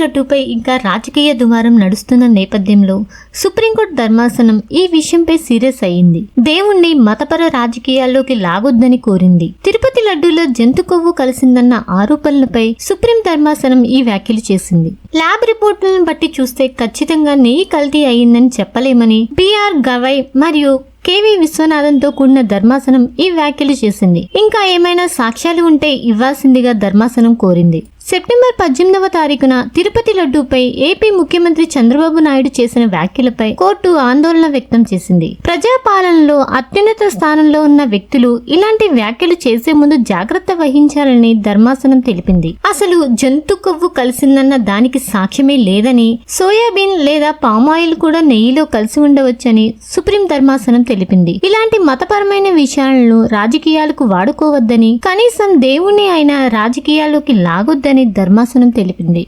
లడ్డూపై ఇంకా రాజకీయ దుమారం నడుస్తున్న నేపథ్యంలో సుప్రీంకోర్టు ధర్మాసనం ఈ విషయంపై సీరియస్ అయింది. దేవుణ్ణి మతపర రాజకీయాల్లోకి లాగొద్దని కోరింది. తిరుపతి లడ్డూలో జంతు కొవ్వు కలిసిందన్న ఆరోపణలపై సుప్రీం ధర్మాసనం ఈ వ్యాఖ్యలు చేసింది. ల్యాబ్ రిపోర్టులను బట్టి చూస్తే ఖచ్చితంగా నెయ్యి కల్తీ అయిందని చెప్పలేమని బిఆర్ గవై మరియు కేవీ విశ్వనాథన్తో కూడిన ధర్మాసనం ఈ వ్యాఖ్యలు చేసింది. ఇంకా ఏమైనా సాక్ష్యాలు ఉంటే ఇవ్వాల్సిందిగా ధర్మాసనం కోరింది. సెప్టెంబర్ 18వ తారీఖున తిరుపతి లడ్డూపై ఏపీ ముఖ్యమంత్రి చంద్రబాబు నాయుడు చేసిన వ్యాఖ్యలపై కోర్టు ఆందోళన వ్యక్తం చేసింది. ప్రజాపాలనలో అత్యున్నత స్థానంలో ఉన్న వ్యక్తులు ఇలాంటి వ్యాఖ్యలు చేసే ముందు జాగ్రత్త వహించాలని ధర్మాసనం తెలిపింది. అసలు జంతు కొవ్వు కలిసిందన్న దానికి సాక్ష్యమే లేదని, సోయాబీన్ లేదా పామాయిల్ కూడా నెయ్యిలో కలిసి ఉండవచ్చని సుప్రీం ధర్మాసనం తెలిపింది. ఇలాంటి మతపరమైన విషయాలను రాజకీయాలకు వాడుకోవద్దని, కనీసం దేవుణ్ణి అయినా రాజకీయాల్లోకి లాగొద్దని ధర్మాసనం తెలిపింది.